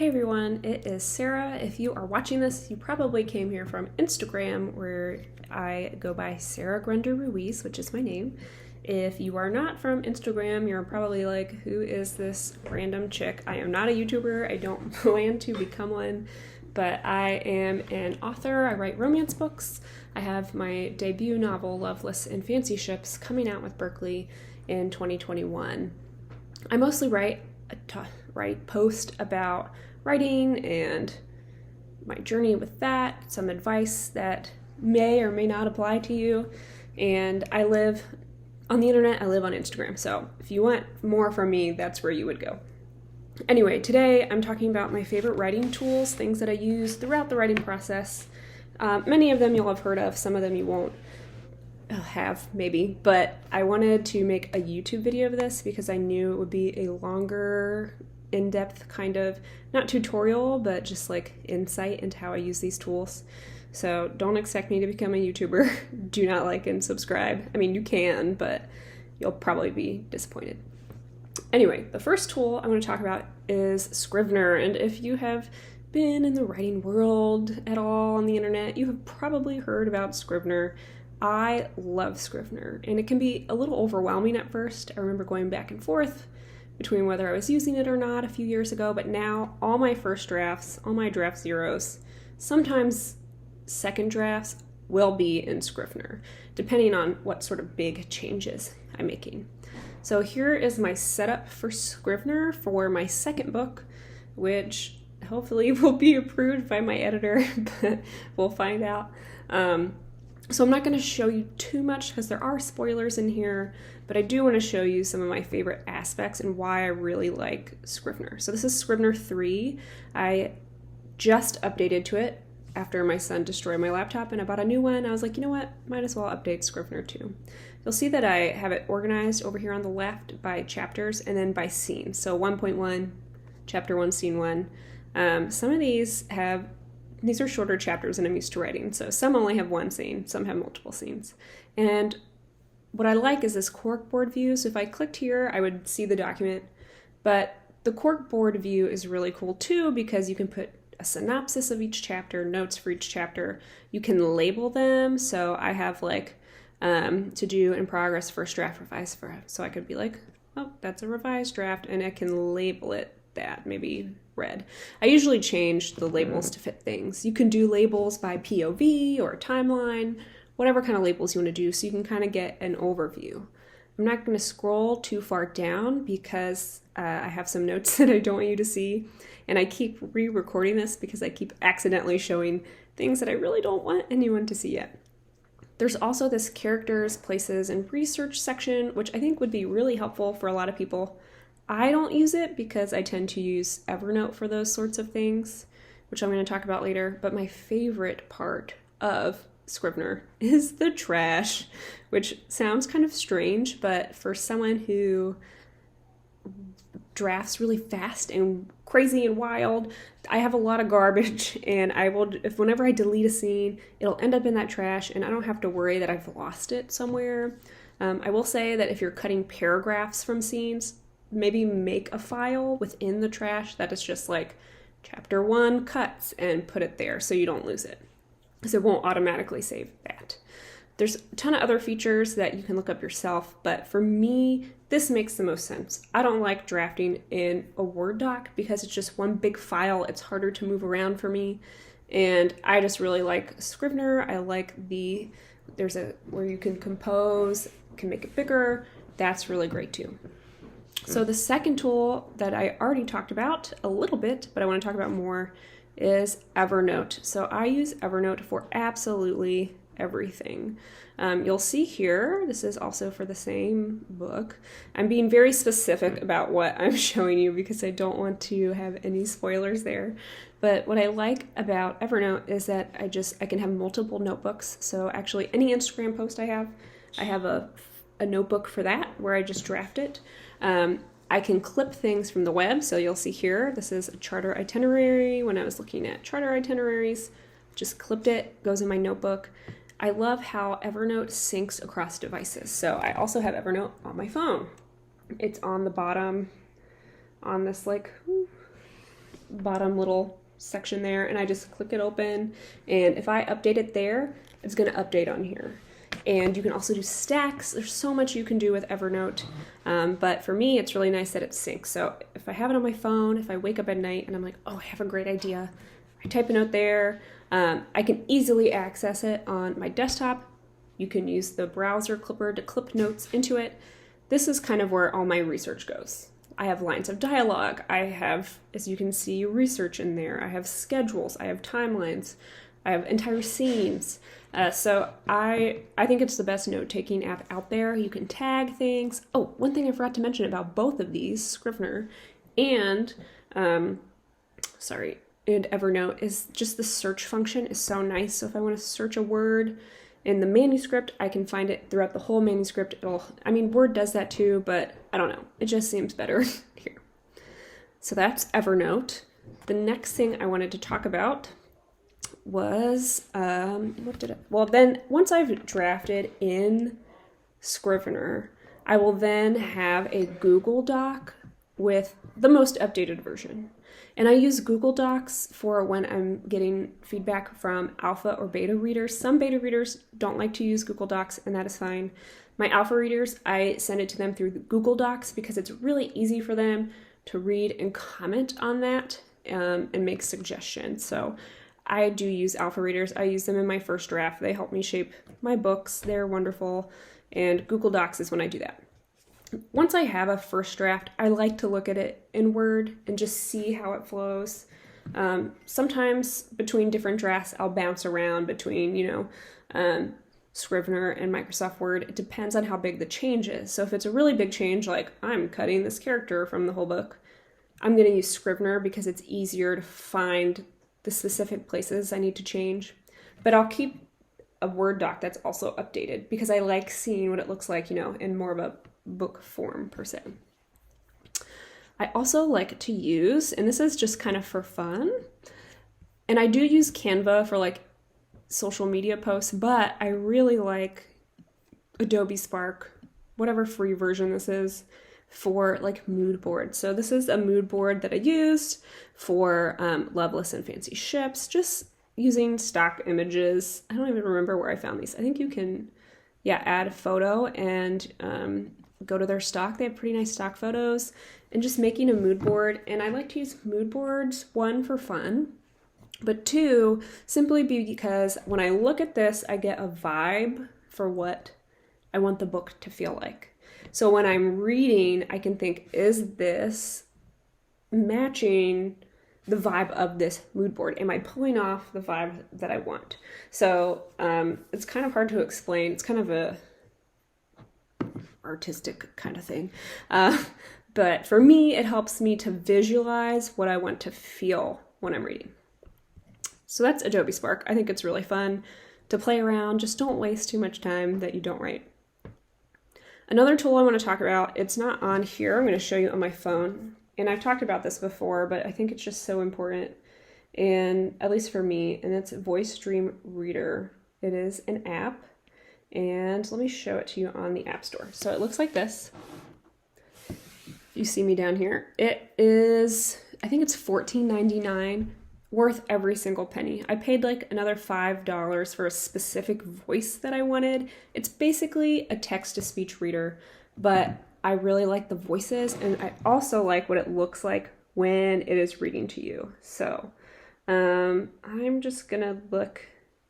Hey everyone, it is Sarah. If you are watching this, you probably came here from Instagram, where I go by Sarah Grunder Ruiz, which is my name. If you are not from Instagram, you're probably like, who is this random chick? I am not a YouTuber. I don't plan to become one, but I am an author. I write romance books. I have my debut novel, Loveless in Fancy Ships, coming out with Berkeley in 2021. I mostly post about writing and my journey with that, some advice that may or may not apply to you. And I live on the internet, I live on Instagram. So if you want more from me, that's where you would go. Anyway, today I'm talking about my favorite writing tools, things that I use throughout the writing process. Many of them you'll have heard of, some of them you won't have maybe, but I wanted to make a YouTube video of this because I knew it would be a longer, in-depth kind of, not tutorial, but just like insight into how I use these tools. So don't expect me to become a YouTuber. Do not like and subscribe. I mean, you can, but you'll probably be disappointed. Anyway, the first tool I want to talk about is Scrivener, and if you have been in the writing world at all on the internet, you have probably heard about Scrivener. I love Scrivener, and it can be a little overwhelming at first. I remember going back and forth between whether I was using it or not a few years ago, but now all my first drafts, all my draft zeros, sometimes second drafts will be in Scrivener, depending on what sort of big changes I'm making. So here is my setup for Scrivener for my second book, which hopefully will be approved by my editor, but we'll find out. So I'm not going to show you too much because there are spoilers in here, but I do want to show you some of my favorite aspects and why I really like Scrivener. So this is Scrivener 3. I just updated to it after my son destroyed my laptop and I bought a new one. I was like, you know what, might as well update Scrivener 2. You'll see that I have it organized over here on the left by chapters and then by scene. So 1.1, chapter 1, scene 1. Some of these are shorter chapters than I'm used to writing, so some only have one scene, some have multiple scenes. And what I like is this corkboard view, so if I clicked here, I would see the document, but the corkboard view is really cool too because you can put a synopsis of each chapter, notes for each chapter. You can label them, so I have like to do in progress, first draft, revised for, so I could be like, oh, that's a revised draft, and I can label it that, maybe red. I usually change the labels to fit things. You can do labels by POV or timeline, whatever kind of labels you want to do, so you can kind of get an overview. I'm not going to scroll too far down because I have some notes that I don't want you to see, and I keep re-recording this because I keep accidentally showing things that I really don't want anyone to see yet. There's also this characters, places, and research section, which I think would be really helpful for a lot of people. I don't use it because I tend to use Evernote for those sorts of things, which I'm going to talk about later, but my favorite part of Scrivener is the trash, which sounds kind of strange, but for someone who drafts really fast and crazy and wild, I have a lot of garbage, and whenever I delete a scene, it'll end up in that trash, and I don't have to worry that I've lost it somewhere. I will say that if you're cutting paragraphs from scenes, maybe make a file within the trash that is just like chapter 1 cuts and put it there so you don't lose it, because it won't automatically save that. There's a ton of other features that you can look up yourself, but for me, this makes the most sense. I don't like drafting in a Word doc because it's just one big file. It's harder to move around for me, and I just really like Scrivener. I like there's where you can compose, can make it bigger. That's really great too. So the second tool that I already talked about a little bit, but I want to talk about more, is Evernote. So I use Evernote for absolutely everything. You'll see here, this is also for the same book. I'm being very specific about what I'm showing you because I don't want to have any spoilers there. But what I like about Evernote is that I can have multiple notebooks. So actually any Instagram post I have a notebook for that where I just draft it. I can clip things from the web, so you'll see here, this is a charter itinerary. When I was looking at charter itineraries, just clipped it, goes in my notebook. I love how Evernote syncs across devices. So I also have Evernote on my phone. It's on the bottom, on this like bottom little section there, and I just click it open, and if I update it there, it's going to update on here. And you can also do stacks. There's so much you can do with Evernote, but for me, it's really nice that it syncs. So if I have it on my phone, if I wake up at night and I'm like, oh, I have a great idea, I type a note there. I can easily access it on my desktop. You can use the browser clipper to clip notes into it. This is kind of where all my research goes. I have lines of dialogue. I have, as you can see, research in there. I have schedules. I have timelines. I have entire scenes. So I think it's the best note-taking app out there. You can tag things. Oh, one thing I forgot to mention about both of these, Scrivener and Evernote, is just the search function is so nice. So if I want to search a word in the manuscript, I can find it throughout the whole manuscript. Word does that too, but I don't know. It just seems better here. So that's Evernote. The next thing I wanted to talk about was, once I've drafted in Scrivener, I will then have a Google Doc with the most updated version. And I use Google Docs for when I'm getting feedback from alpha or beta readers. Some beta readers don't like to use Google Docs, and that is fine. My alpha readers, I send it to them through Google Docs because it's really easy for them to read and comment on that and make suggestions. So I do use alpha readers. I use them in my first draft. They help me shape my books. They're wonderful. And Google Docs is when I do that. Once I have a first draft, I like to look at it in Word and just see how it flows. Sometimes between different drafts, I'll bounce around between, Scrivener and Microsoft Word. It depends on how big the change is. So if it's a really big change, like I'm cutting this character from the whole book, I'm going to use Scrivener because it's easier to find the specific places I need to change. But I'll keep a Word doc that's also updated because I like seeing what it looks like, in more of a book form per se. I also like to use, and this is just kind of for fun, and I do use Canva for like social media posts, but I really like Adobe Spark, whatever free version this is, for like mood boards. So this is a mood board that I used for Loveless and Fancy Ships, just using stock images. I don't even remember where I found these. I think you can, add a photo and go to their stock. They have pretty nice stock photos, and just making a mood board. And I like to use mood boards, one, for fun, but two, simply because when I look at this, I get a vibe for what I want the book to feel like. So when I'm reading, I can think, is this matching the vibe of this mood board? Am I pulling off the vibe that I want? So it's kind of hard to explain. It's kind of a artistic kind of thing. But for me, it helps me to visualize what I want to feel when I'm reading. So that's Adobe Spark. I think it's really fun to play around. Just don't waste too much time that you don't write. Another tool I want to talk about, it's not on here. I'm going to show you on my phone. And I've talked about this before, but I think it's just so important, and at least for me, and it's Voice Dream Reader. It is an app, and let me show it to you on the App Store. So it looks like this. You see me down here. It is, I think it's $14.99, worth every single penny. I paid like another $5 for a specific voice that I wanted. It's basically a text-to-speech reader, but I really like the voices, and I also like what it looks like when it is reading to you. So I'm just gonna look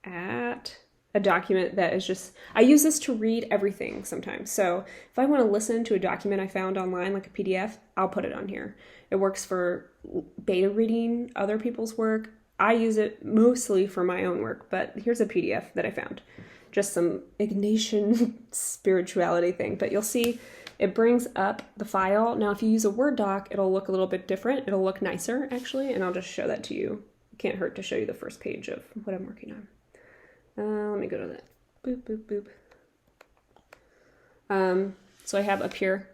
at a document that is just, I use this to read everything sometimes. So if I want to listen to a document I found online, like a PDF, I'll put it on here. It works for beta reading other people's work. I use it mostly for my own work, but here's a PDF that I found. Just some Ignatian spirituality thing, but you'll see it brings up the file. Now, if you use a Word doc, it'll look a little bit different. It'll look nicer, actually, and I'll just show that to you. It can't hurt to show you the first page of what I'm working on. Let me go to that. Boop, boop, boop. So I have up here,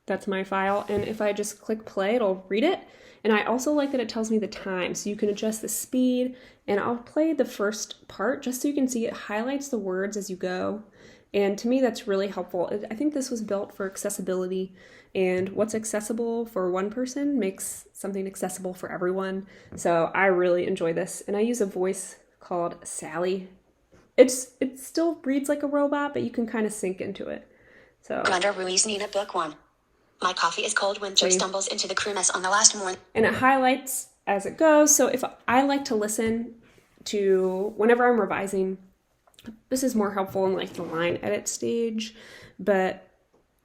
that's my file, and if I just click play, it'll read it. And I also like that it tells me the time, so you can adjust the speed, and I'll play the first part just so you can see it highlights the words as you go. And to me, that's really helpful. I think this was built for accessibility, and what's accessible for one person makes something accessible for everyone. So I really enjoy this, and I use a voice called Sally. It still reads like a robot, but you can kind of sink into it. So Commander Ruiz Nina Book 1. My coffee is cold when Joe stumbles into the crew mess on the last morning. And it highlights as it goes. So if I like to listen to, whenever I'm revising, this is more helpful in like the line edit stage. But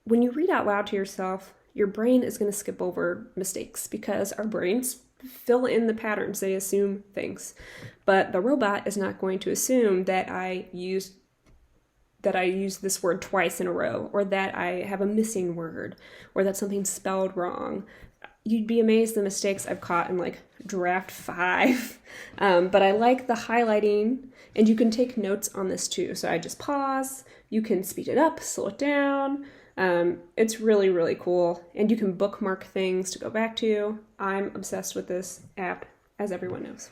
when you read out loud to yourself, your brain is going to skip over mistakes because our brains fill in the patterns. They assume things. But the robot is not going to assume that I use this word twice in a row, or that I have a missing word, or that something's spelled wrong. You'd be amazed the mistakes I've caught in like draft 5. But I like the highlighting, and you can take notes on this too. So I just pause, you can speed it up, slow it down. It's really, really cool. And you can bookmark things to go back to. I'm obsessed with this app, as everyone knows.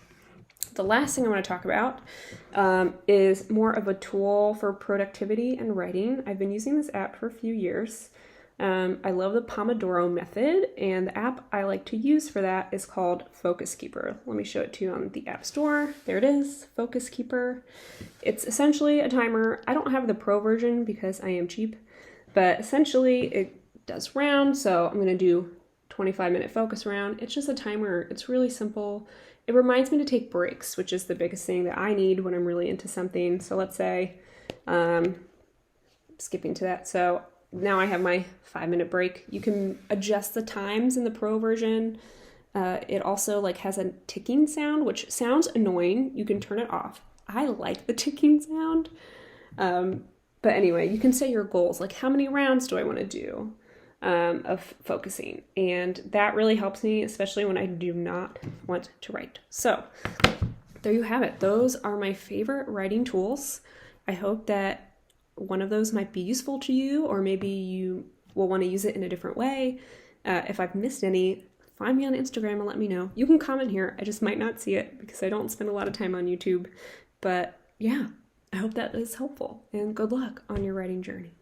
The last thing I want to talk about is more of a tool for productivity and writing. I've been using this app for a few years. I love the Pomodoro method, and the app I like to use for that is called Focus Keeper. Let me show it to you on the App Store. There it is, Focus Keeper. It's essentially a timer. I don't have the pro version because I am cheap, but essentially it does rounds. So I'm going to do 25-minute focus round. It's just a timer. It's really simple. It reminds me to take breaks, which is the biggest thing that I need when I'm really into something. So let's say, skipping to that. So now I have my 5-minute break. You can adjust the times in the pro version. It also like has a ticking sound, which sounds annoying. You can turn it off. I like the ticking sound. But anyway, you can set your goals. Like, how many rounds do I want to do of focusing? And that really helps me, especially when I do not want to write. So there you have it. Those are my favorite writing tools. I hope that one of those might be useful to you, or maybe you will want to use it in a different way. If I've missed any, find me on Instagram and let me know. You can comment here. I just might not see it because I don't spend a lot of time on YouTube. But yeah, I hope that is helpful, and good luck on your writing journey.